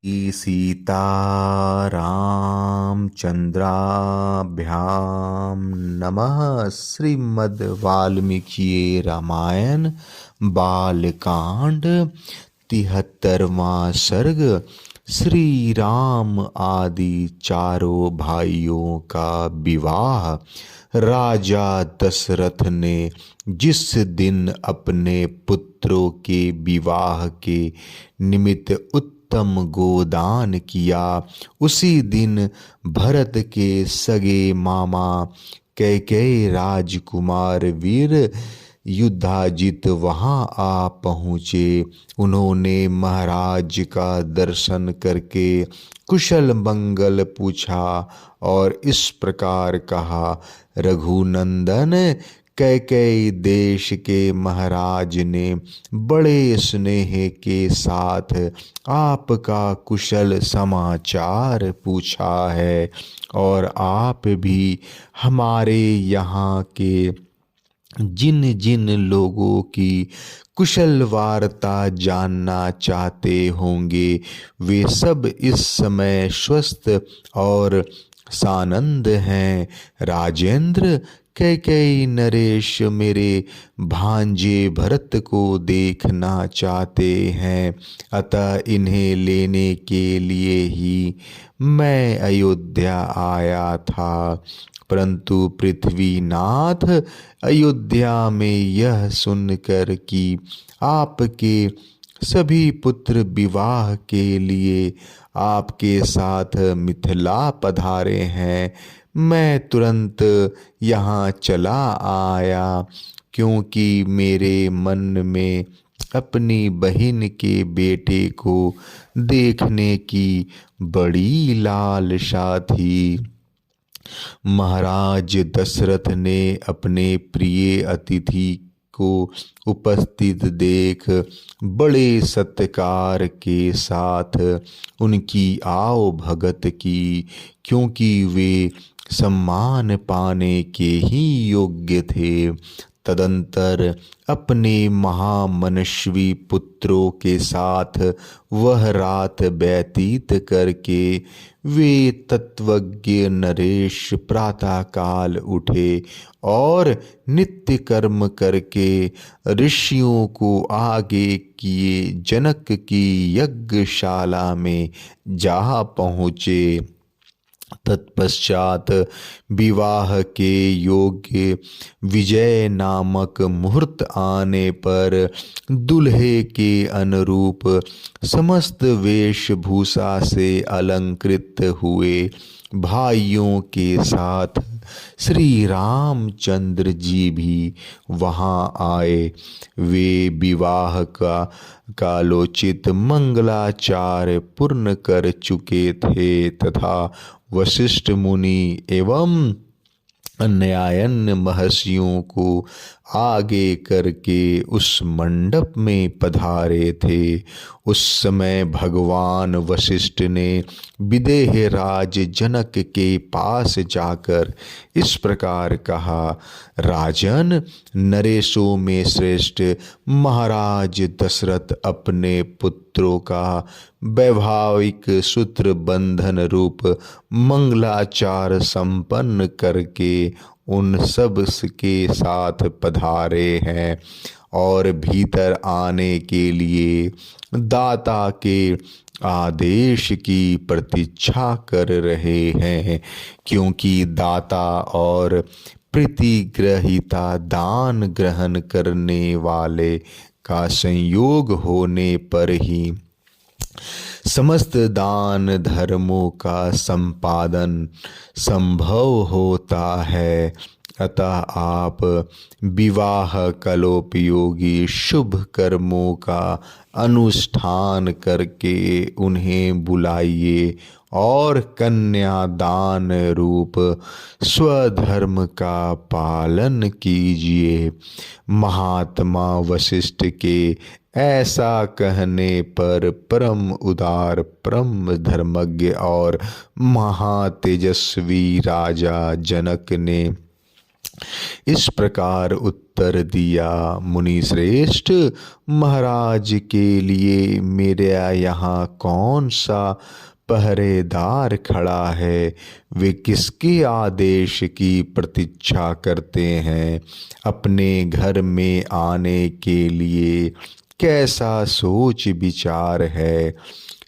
सीतारामचन्द्राभ्यां नमः। श्रीमद् वाल्मीकि रामायण बालकांड 73वां सर्ग। श्री राम आदि चारों भाइयों का विवाह। राजा दशरथ ने जिस दिन अपने पुत्रों के विवाह के निमित्त उत्तम गोदान किया, उसी दिन भरत के सगे मामा कैकेयी राजकुमार वीर युधाजित वहां आ पहुँचे। उन्होंने महाराज का दर्शन करके कुशल मंगल पूछा और इस प्रकार कहा, रघुनंदन, कैकेयी देश के महाराज ने बड़े स्नेह के साथ आपका कुशल समाचार पूछा है और आप भी हमारे यहाँ के जिन जिन लोगों की कुशल वार्ता जानना चाहते होंगे, वे सब इस समय स्वस्थ और सानंद हैं। राजेंद्र, कैकेयी नरेश मेरे भांजे भरत को देखना चाहते हैं, अतः इन्हें लेने के लिए ही मैं अयोध्या आया था। परंतु पृथ्वीनाथ, अयोध्या में यह सुनकर कि आपके सभी पुत्र विवाह के लिए आपके साथ मिथिला पधारे हैं, मैं तुरंत यहाँ चला आया, क्योंकि मेरे मन में अपनी बहन के बेटे को देखने की बड़ी लालसा थी। महाराज दशरथ ने अपने प्रिय अतिथि को उपस्थित देख बड़े सत्कार के साथ उनकी आओ भगत की, क्योंकि वे सम्मान पाने के ही योग्य थे। तदंतर अपने महामनस्वी पुत्रों के साथ वह रात व्यतीत करके वे तत्वज्ञ नरेश प्रातःकाल उठे और नित्य कर्म करके ऋषियों को आगे किए जनक की यज्ञशाला में जा पहुँचे। तत्पश्चात विवाह के योग्य विजय नामक मुहूर्त आने पर दूल्हे के अनुरूप समस्त वेशभूषा से अलंकृत हुए भाइयों के साथ श्री रामचंद्र जी भी वहां आए। वे विवाह का कालोचित मंगलाचार पूर्ण कर चुके थे तथा वशिष्ठ मुनि एवं न्यायन महर्षियों को आगे करके उस मंडप में पधारे थे। उस समय भगवान वशिष्ठ ने विदेह राज जनक के पास जाकर इस प्रकार कहा, राजन, नरेशों में श्रेष्ठ महाराज दशरथ अपने पुत्रों का वैवाहिक सूत्र बंधन रूप मंगलाचार संपन्न करके उन सब के साथ पधारे हैं और भीतर आने के लिए दाता के आदेश की प्रतीक्षा कर रहे हैं, क्योंकि दाता और प्रतिग्रहिता दान ग्रहण करने वाले का संयोग होने पर ही समस्त दान धर्मों का संपादन संभव होता है। अतः आप विवाह कलोपयोगी शुभ कर्मों का अनुष्ठान करके उन्हें बुलाइए और कन्यादान रूप स्वधर्म का पालन कीजिए। महात्मा वशिष्ठ के ऐसा कहने पर परम उदार, परम धर्मज्ञ और महातेजस्वी राजा जनक ने इस प्रकार उत्तर दिया, मुनि श्रेष्ठ, महाराज के लिए मेरे यहाँ कौन सा पहरेदार खड़ा है? वे किसके आदेश की प्रतीक्षा करते हैं? अपने घर में आने के लिए कैसा सोच विचार है?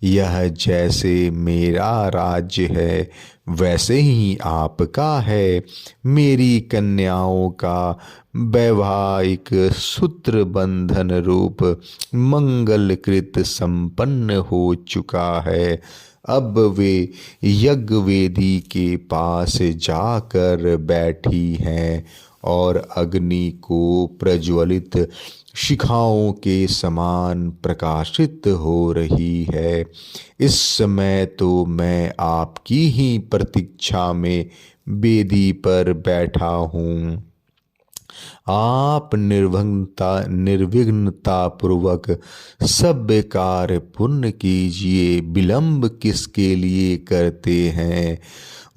यह जैसे मेरा राज्य है वैसे ही आपका है। मेरी कन्याओं का वैवाहिक सूत्र बंधन रूप मंगलकृत संपन्न हो चुका है। अब वे यज्ञ वेदी के पास जाकर बैठी हैं और अग्नि को प्रज्वलित शिखाओं के समान प्रकाशित हो रही है। इस समय तो मैं आपकी ही प्रतीक्षा में वेदी पर बैठा हूँ। आप निर्विघ्नता पूर्वक सब कार्य पूर्ण कीजिए, विलंब किसके लिए करते हैं?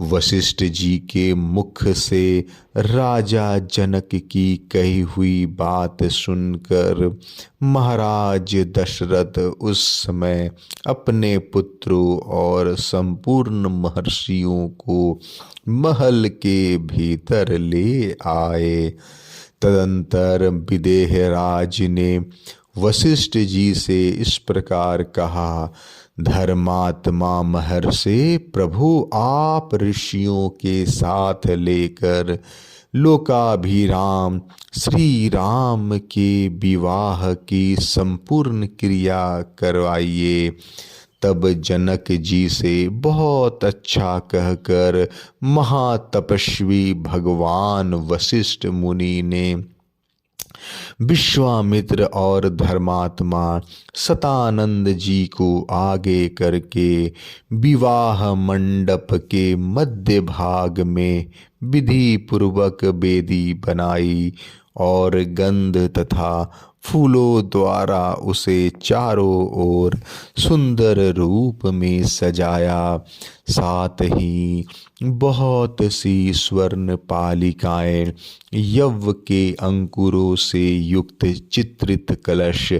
वशिष्ठ जी के मुख से राजा जनक की कही हुई बात सुनकर महाराज दशरथ उस समय अपने पुत्रों और संपूर्ण महर्षियों को महल के भीतर ले आए। तदंतर विदेहराज ने वशिष्ठ जी से इस प्रकार कहा, धर्मात्मा महर्षि, प्रभु आप ऋषियों के साथ लेकर लोकाभिराम श्री राम के विवाह की संपूर्ण क्रिया करवाइए। तब जनक जी से बहुत अच्छा कहकर महातपस्वी भगवान वशिष्ठ मुनि ने विश्वामित्र और धर्मात्मा सतानंद जी को आगे करके विवाह मंडप के मध्य भाग में विधि पूर्वक वेदी बनाई और गंध तथा फूलों द्वारा उसे चारों ओर सुंदर रूप में सजाया। साथ ही बहुत सी स्वर्ण पालिकाएं, यव के अंकुरों से युक्त चित्रित कलश,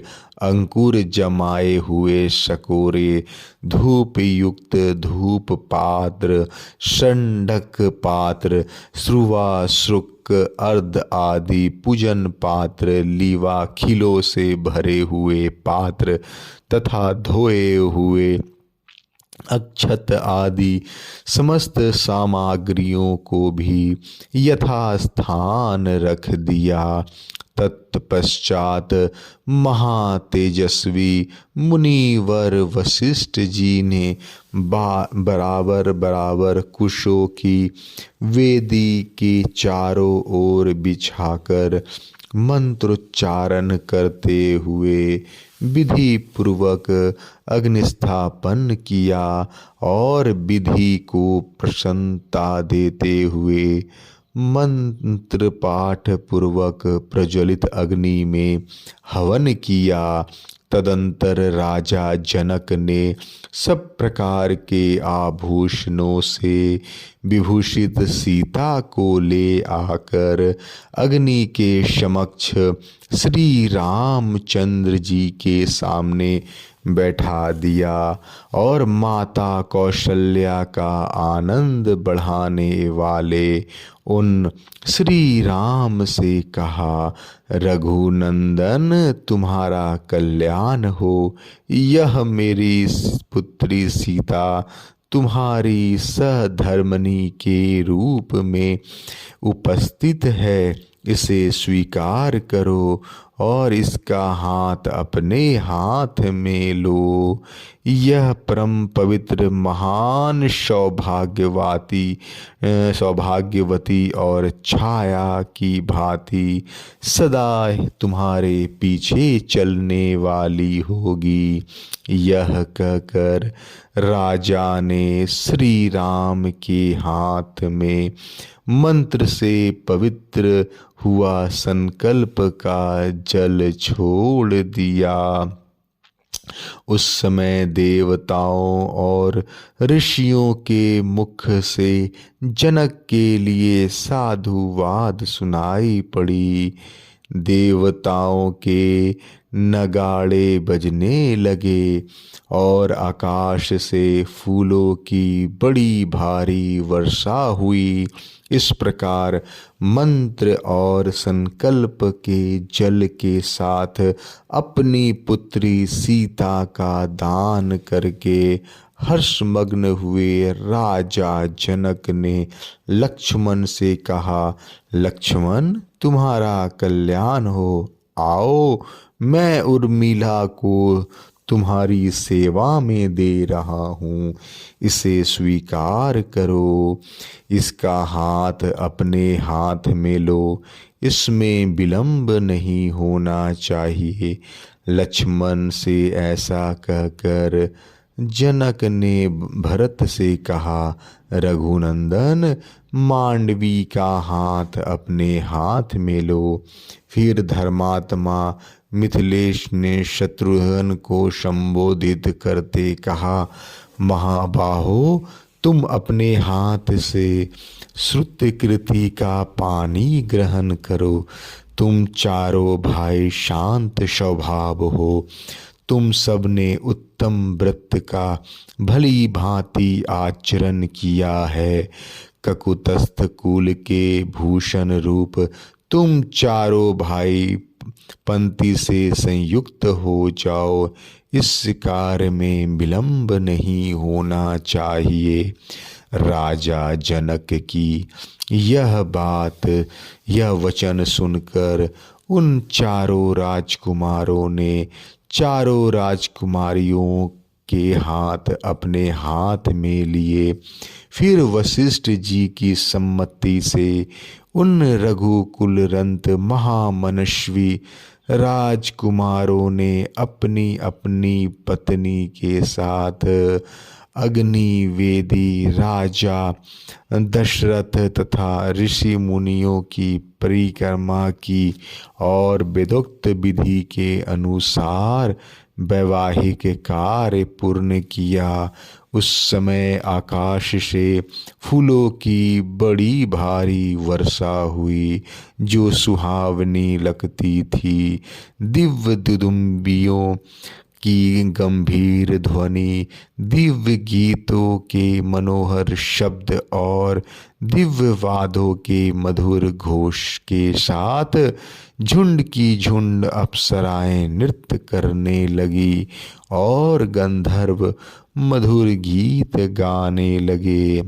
अंकुर जमाए हुए शकोरे, धूप युक्त धूप पात्र, षंडक पात्र, श्रुवाश्रुक अर्ध आदि पूजन पात्र, लीवा खिलों से भरे हुए पात्र तथा धोए हुए अक्षत आदि समस्त सामग्रियों को भी यथास्थान रख दिया। तत्पश्चात महातेजस्वी मुनिवर वशिष्ठ जी ने बराबर बराबर कुशों की वेदी के चारों ओर बिछाकर मंत्रोच्चारण करते हुए विधि पूर्वक अग्निस्थापन किया और विधि को प्रसन्नता देते हुए मंत्र पाठ पूर्वक प्रज्वलित अग्नि में हवन किया। तदंतर राजा जनक ने सब प्रकार के आभूषणों से विभूषित सीता को ले आकर अग्नि के समक्ष श्री रामचंद्र जी के सामने बैठा दिया और माता कौशल्या का आनंद बढ़ाने वाले उन श्री राम से कहा, रघुनंदन तुम्हारा कल्याण हो। यह मेरी पुत्री सीता तुम्हारी सहधर्मनी के रूप में उपस्थित है, इसे स्वीकार करो और इसका हाथ अपने हाथ में लो। यह परम पवित्र महान सौभाग्यवती और छाया की भांति सदा तुम्हारे पीछे चलने वाली होगी। यह कहकर राजा ने श्री राम के हाथ में मंत्र से पवित्र हुआ संकल्प का जल छोड़ दिया। उस समय देवताओं और ऋषियों के मुख से जनक के लिए साधुवाद सुनाई पड़ी। देवताओं के नगाड़े बजने लगे और आकाश से फूलों की बड़ी भारी वर्षा हुई। इस प्रकार मंत्र और संकल्प के जल के साथ अपनी पुत्री सीता का दान करके हर्षमग्न हुए राजा जनक ने लक्ष्मण से कहा, लक्ष्मण तुम्हारा कल्याण हो, आओ मैं उर्मिला को तुम्हारी सेवा में दे रहा हूँ, इसे स्वीकार करो। इसका हाथ अपने हाथ में लो, इसमें विलंब नहीं होना चाहिए। लक्ष्मण से ऐसा कहकर जनक ने भरत से कहा, रघुनंदन मांडवी का हाथ अपने हाथ में लो। फिर धर्मात्मा मिथिलेश ने शत्रुघ्न को संबोधित करते कहा, महाबाहो तुम अपने हाथ से श्रुतकृति का पानी ग्रहण करो। तुम चारों भाई शांत स्वभाव हो। तुम सब ने उत्तम व्रत का भली भांति आचरण किया है। ककुतस्थ कुल के भूषण रूप तुम चारों भाई पंक्ति से संयुक्त हो जाओ। इस कार्य में विलंब नहीं होना चाहिए। राजा जनक की यह बात, यह वचन सुनकर उन चारों राजकुमारों ने चारों राजकुमारियों के हाथ अपने हाथ में लिए। फिर वशिष्ठ जी की सम्मति से उन रघुकुल रंत महामनस्वी राजकुमारों ने अपनी अपनी पत्नी के साथ अग्निवेदी राजा दशरथ तथा ऋषि मुनियों की परिक्रमा की और वेदोक्त विधि के अनुसार वैवाहिक कार्य पूर्ण किया। उस समय आकाश से फूलों की बड़ी भारी वर्षा हुई जो सुहावनी लगती थी। दिव्य दुदुम्बियों की गंभीर ध्वनि, दिव्य गीतों के मनोहर शब्द और दिव्य वाद्यों के मधुर घोष के साथ झुंड की झुंड अप्सराएं नृत्य करने लगी और गंधर्व मधुर गीत गाने लगे।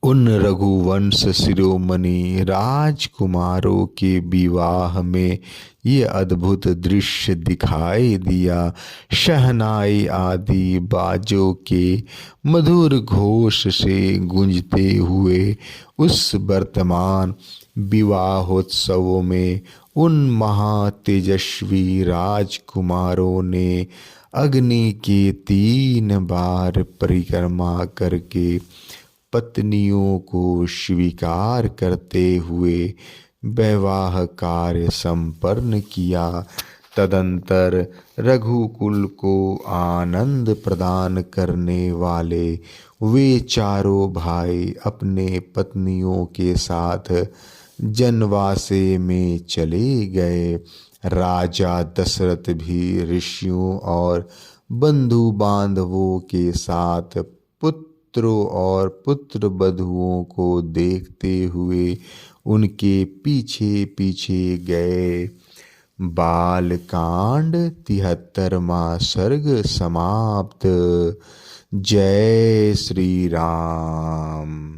उन रघुवंश शिरोमणि राजकुमारों के विवाह में ये अद्भुत दृश्य दिखाई दिया। शहनाई आदि बाजों के मधुर घोष से गूंजते हुए उस वर्तमान विवाहोत्सवों में उन महातेजस्वी राजकुमारों ने अग्नि के 3 बार परिक्रमा करके पत्नियों को स्वीकार करते हुए वैवाह कार्य संपन्न किया। तदंतर रघुकुल को आनंद प्रदान करने वाले वे चारों भाई अपने पत्नियों के साथ जनवासे में चले गए। राजा दशरथ भी ऋषियों और बंधु बांधवों के साथ पुत्रों और पुत्र वधुओं को देखते हुए उनके पीछे पीछे गए। बालकांड 73वां सर्ग समाप्त। जय श्री राम।